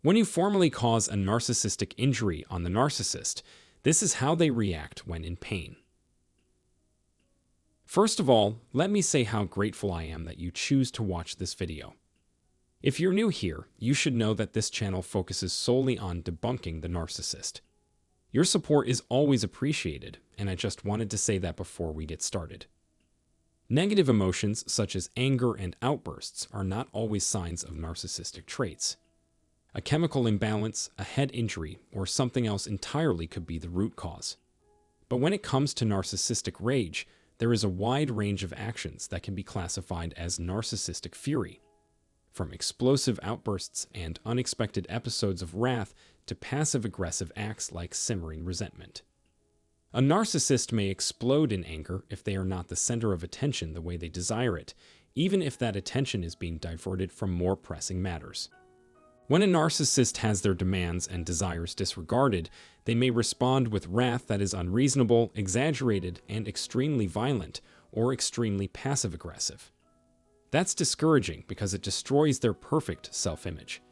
When you formally cause a narcissistic injury on the narcissist, this is how they react when in pain. First of all, let me say how grateful I am that you choose to watch this video. If you're new here, you should know that this channel focuses solely on debunking the narcissist. Your support is always appreciated, and I just wanted to say that before we get started. Negative emotions such as anger and outbursts are not always signs of narcissistic traits. A chemical imbalance, a head injury, or something else entirely could be the root cause. But when it comes to narcissistic rage, there is a wide range of actions that can be classified as narcissistic fury, from explosive outbursts and unexpected episodes of wrath to passive-aggressive acts like simmering resentment. A narcissist may explode in anger if they are not the center of attention the way they desire it, even if that attention is being diverted from more pressing matters. When a narcissist has their demands and desires disregarded, they may respond with wrath that is unreasonable, exaggerated, and extremely violent, or extremely passive-aggressive. That's discouraging because it destroys their perfect self-image.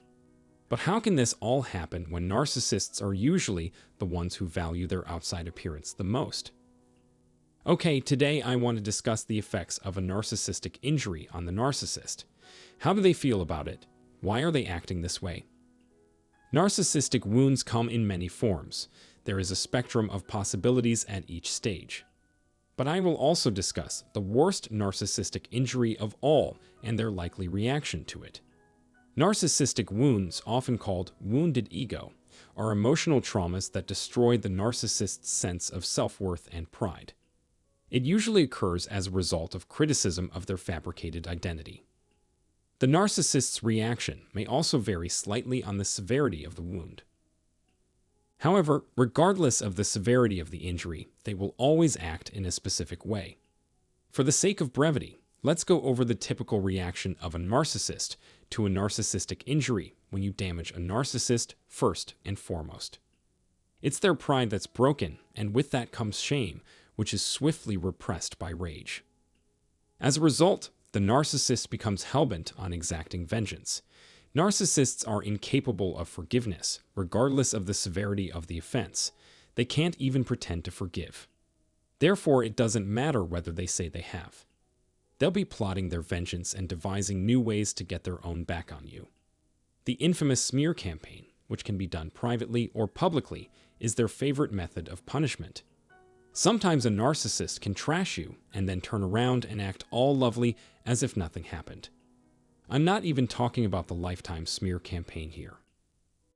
But how can this all happen when narcissists are usually the ones who value their outside appearance the most? Okay, today I want to discuss the effects of a narcissistic injury on the narcissist. How do they feel about it? Why are they acting this way? Narcissistic wounds come in many forms. There is a spectrum of possibilities at each stage. But I will also discuss the worst narcissistic injury of all and their likely reaction to it. Narcissistic wounds, often called wounded ego, are emotional traumas that destroy the narcissist's sense of self-worth and pride. It usually occurs as a result of criticism of their fabricated identity. The narcissist's reaction may also vary slightly on the severity of the wound. However, regardless of the severity of the injury, they will always act in a specific way. For the sake of brevity, let's go over the typical reaction of a narcissist to a narcissistic injury when you damage a narcissist first and foremost. It's their pride that's broken, and with that comes shame, which is swiftly repressed by rage. As a result, the narcissist becomes hellbent on exacting vengeance. Narcissists are incapable of forgiveness, regardless of the severity of the offense. They can't even pretend to forgive. Therefore, it doesn't matter whether they say they have. They'll be plotting their vengeance and devising new ways to get their own back on you. The infamous smear campaign, which can be done privately or publicly, is their favorite method of punishment. Sometimes a narcissist can trash you and then turn around and act all lovely as if nothing happened. I'm not even talking about the lifetime smear campaign here.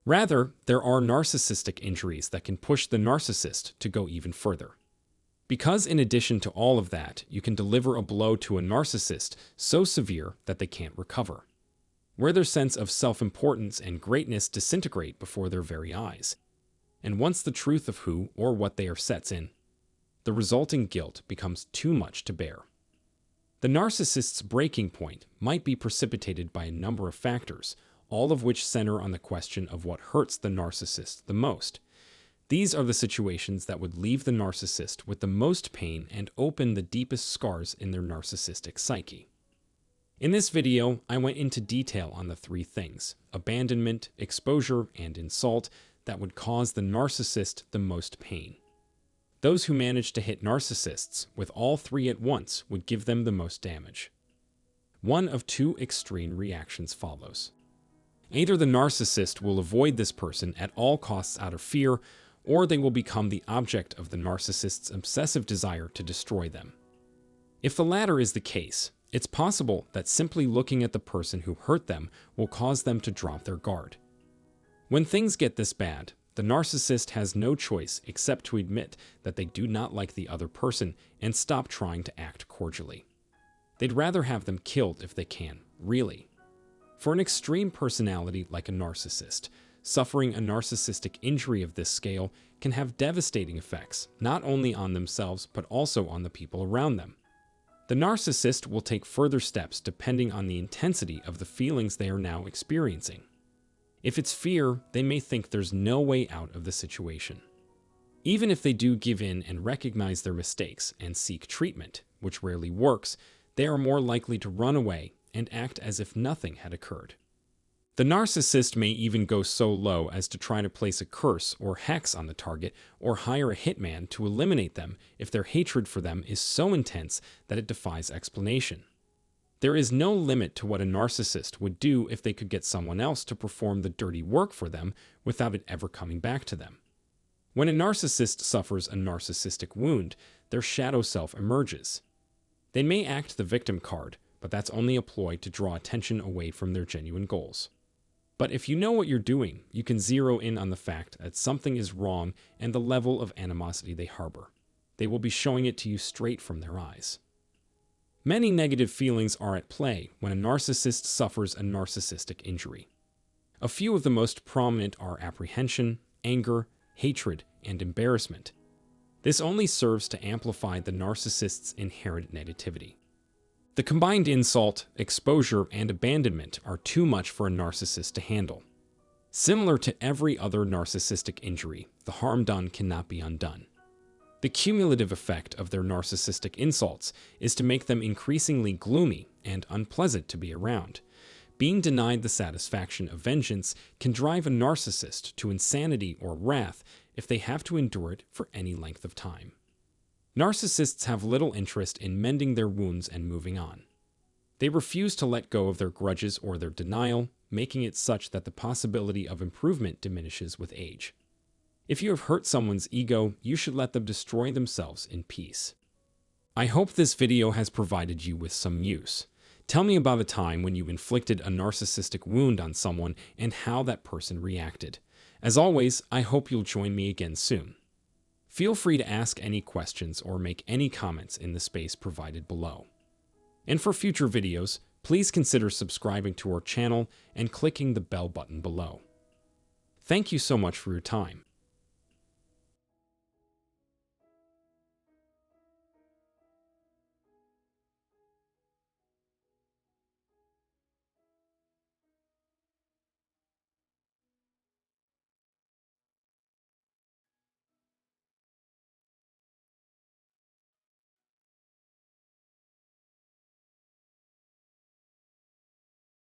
Rather, there are narcissistic injuries that can push the narcissist to go even further. Because in addition to all of that, you can deliver a blow to a narcissist so severe that they can't recover, where their sense of self-importance and greatness disintegrate before their very eyes. And once the truth of who or what they are sets in, the resulting guilt becomes too much to bear. The narcissist's breaking point might be precipitated by a number of factors, all of which center on the question of what hurts the narcissist the most. These are the situations that would leave the narcissist with the most pain and open the deepest scars in their narcissistic psyche. In this video, I went into detail on the three things: abandonment, exposure, and insult that would cause the narcissist the most pain. Those who manage to hit narcissists with all three at once would give them the most damage. One of two extreme reactions follows. Either the narcissist will avoid this person at all costs out of fear, or they will become the object of the narcissist's obsessive desire to destroy them. If the latter is the case, it's possible that simply looking at the person who hurt them will cause them to drop their guard. When things get this bad, the narcissist has no choice except to admit that they do not like the other person and stop trying to act cordially. They'd rather have them killed if they can, really. For an extreme personality like a narcissist, suffering a narcissistic injury of this scale can have devastating effects, not only on themselves but also on the people around them. The narcissist will take further steps depending on the intensity of the feelings they are now experiencing. If it's fear, they may think there's no way out of the situation. Even if they do give in and recognize their mistakes and seek treatment, which rarely works, they are more likely to run away and act as if nothing had occurred. The narcissist may even go so low as to try to place a curse or hex on the target or hire a hitman to eliminate them if their hatred for them is so intense that it defies explanation. There is no limit to what a narcissist would do if they could get someone else to perform the dirty work for them without it ever coming back to them. When a narcissist suffers a narcissistic wound, their shadow self emerges. They may act the victim card, but that's only a ploy to draw attention away from their genuine goals. But if you know what you're doing, you can zero in on the fact that something is wrong and the level of animosity they harbor. They will be showing it to you straight from their eyes. Many negative feelings are at play when a narcissist suffers a narcissistic injury. A few of the most prominent are apprehension, anger, hatred, and embarrassment. This only serves to amplify the narcissist's inherent negativity. The combined insult, exposure, and abandonment are too much for a narcissist to handle. Similar to every other narcissistic injury, the harm done cannot be undone. The cumulative effect of their narcissistic insults is to make them increasingly gloomy and unpleasant to be around. Being denied the satisfaction of vengeance can drive a narcissist to insanity or wrath if they have to endure it for any length of time. Narcissists have little interest in mending their wounds and moving on. They refuse to let go of their grudges or their denial, making it such that the possibility of improvement diminishes with age. If you have hurt someone's ego, you should let them destroy themselves in peace. I hope this video has provided you with some use. Tell me about a time when you inflicted a narcissistic wound on someone and how that person reacted. As always, I hope you'll join me again soon. Feel free to ask any questions or make any comments in the space provided below. And for future videos, please consider subscribing to our channel and clicking the bell button below. Thank you so much for your time.